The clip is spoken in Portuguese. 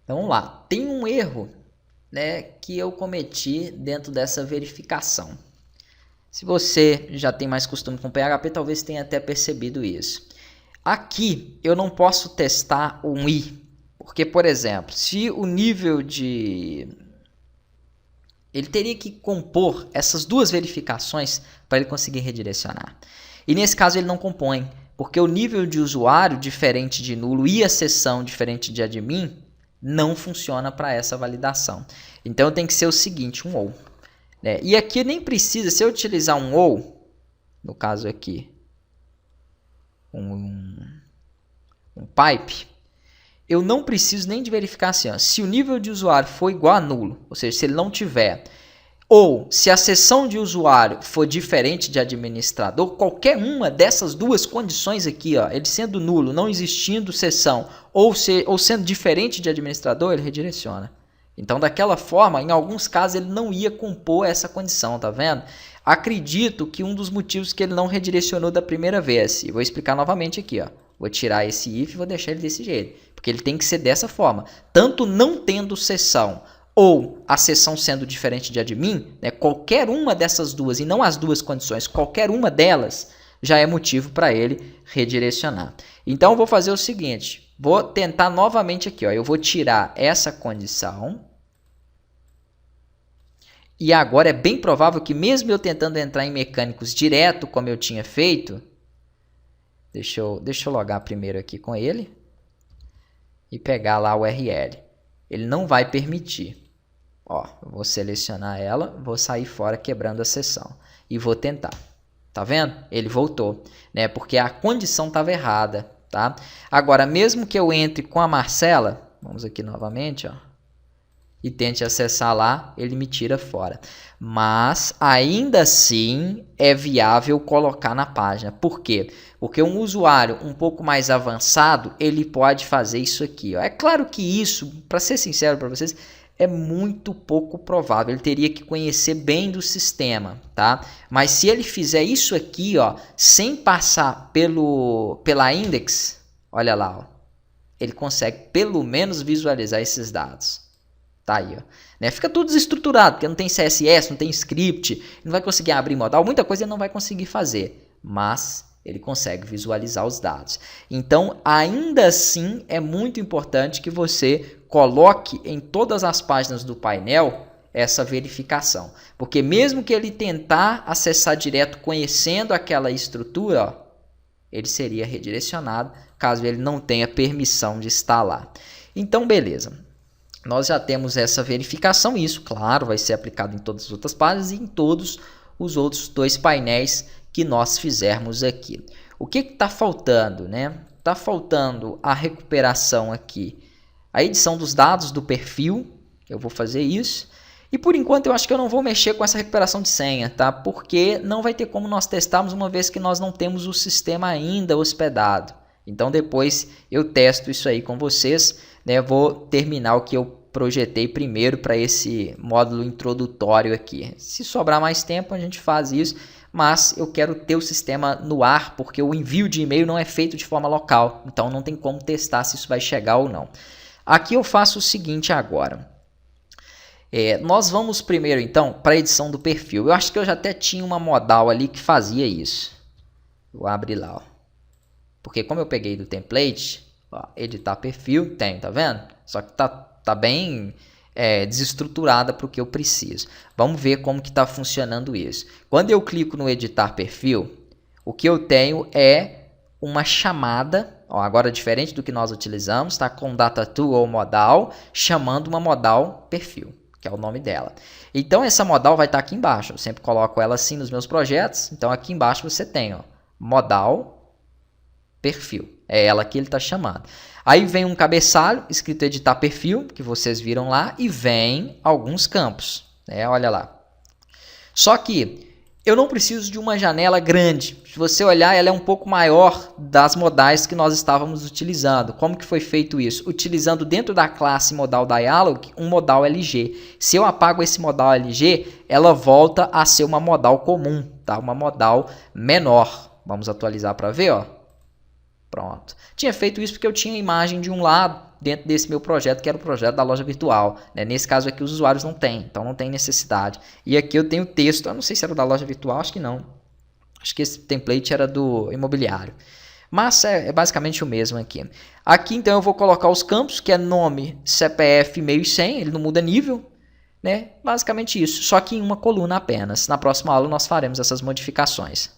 Então vamos lá, tem um erro, né, que eu cometi dentro dessa verificação. Se você já tem mais costume com PHP, talvez tenha até percebido isso. Aqui eu não posso testar um i, porque, por exemplo, se o nível de... Ele teria que compor essas duas verificações para ele conseguir redirecionar. E nesse caso ele não compõe, porque o nível de usuário diferente de nulo e a sessão diferente de admin não funciona para essa validação. Então tem que ser o seguinte, um ou. Né? E aqui nem precisa, se eu utilizar um ou, no caso aqui, um pipe, eu não preciso nem de verificar assim, ó, se o nível de usuário for igual a nulo, ou seja, se ele não tiver, ou se a sessão de usuário for diferente de administrador, qualquer uma dessas duas condições aqui, ó, ele sendo nulo, não existindo sessão, ou sendo diferente de administrador, ele redireciona. Então, daquela forma, em alguns casos, ele não ia compor essa condição, tá vendo? Acredito que um dos motivos que ele não redirecionou da primeira vez, e vou explicar novamente aqui, ó. Vou tirar esse if e vou deixar ele desse jeito, porque ele tem que ser dessa forma. Tanto não tendo sessão ou a sessão sendo diferente de admin, né, qualquer uma dessas duas, e não as duas condições, qualquer uma delas já é motivo para ele redirecionar. Então, eu vou fazer o seguinte, vou tentar novamente aqui, ó, eu vou tirar essa condição. E agora é bem provável que mesmo eu tentando entrar em mecânicos direto, como eu tinha feito, deixa eu logar primeiro aqui com ele e pegar lá o URL. Ele não vai permitir. Ó, eu vou selecionar ela, vou sair fora quebrando a sessão e vou tentar. Tá vendo? Ele voltou, né? Porque a condição estava errada, tá? Agora, mesmo que eu entre com a Marcela, vamos aqui novamente, ó, e tente acessar lá, ele me tira fora. Mas ainda assim é viável colocar na página. Por quê? Porque um usuário um pouco mais avançado, ele pode fazer isso aqui, ó. É claro que isso, para ser sincero para vocês, é muito pouco provável. Ele teria que conhecer bem do sistema, tá? Mas se ele fizer isso aqui, ó, sem passar pela index, olha lá, ó, ele consegue pelo menos visualizar esses dados. Tá aí, ó. Né? Fica tudo desestruturado, porque não tem CSS, não tem script, não vai conseguir abrir modal, muita coisa ele não vai conseguir fazer, mas ele consegue visualizar os dados. Então, ainda assim, é muito importante que você coloque em todas as páginas do painel essa verificação, porque mesmo que ele tentar acessar direto conhecendo aquela estrutura, ó, ele seria redirecionado caso ele não tenha permissão de estar lá. Então, beleza. Nós já temos essa verificação e isso, claro, vai ser aplicado em todas as outras páginas e em todos os outros dois painéis que nós fizermos aqui. O que está faltando, né? Está faltando a recuperação aqui, a edição dos dados do perfil, eu vou fazer isso. E por enquanto eu acho que eu não vou mexer com essa recuperação de senha, tá? Porque não vai ter como nós testarmos uma vez que nós não temos o sistema ainda hospedado. Então depois eu testo isso aí com vocês, né? Vou terminar o que eu projetei primeiro para esse módulo introdutório aqui. Se sobrar mais tempo a gente faz isso, mas eu quero ter o sistema no ar porque o envio de e-mail não é feito de forma local, então não tem como testar se isso vai chegar ou não. Aqui eu faço o seguinte agora. Nós vamos primeiro então para a edição do perfil. Eu acho que eu já até tinha uma modal ali que fazia isso. Vou abrir lá, ó. Porque como eu peguei do template, ó, editar perfil, tem, tá vendo? Só que tá bem desestruturada para o que eu preciso. Vamos ver como que está funcionando isso. Quando eu clico no editar perfil, o que eu tenho é uma chamada, ó, agora diferente do que nós utilizamos, tá? Com data_to ou modal, chamando uma modal perfil, que é o nome dela. Então essa modal vai estar aqui embaixo. Eu sempre coloco ela assim nos meus projetos. Então aqui embaixo você tem, ó, modal perfil. É ela que ele está chamando. Aí vem um cabeçalho escrito editar perfil, que vocês viram lá, e vem alguns campos. Olha lá. Só que eu não preciso de uma janela grande. Se você olhar, ela é um pouco maior das modais que nós estávamos utilizando. Como que foi feito isso? Utilizando dentro da classe modal dialog um modal LG. Se eu apago esse modal LG, ela volta a ser uma modal comum, tá? Uma modal menor. Vamos atualizar para ver, ó. Pronto. Tinha feito isso porque eu tinha a imagem de um lado dentro desse meu projeto, que era o projeto da loja virtual. Né? Nesse caso aqui os usuários não têm, então não tem necessidade. E aqui eu tenho texto, eu não sei se era da loja virtual, acho que não. Acho que esse template era do imobiliário. Mas é basicamente o mesmo aqui. Aqui então eu vou colocar os campos, que é nome, CPF, e-mail e senha, ele não muda nível. Né? Basicamente isso, só que em uma coluna apenas. Na próxima aula nós faremos essas modificações.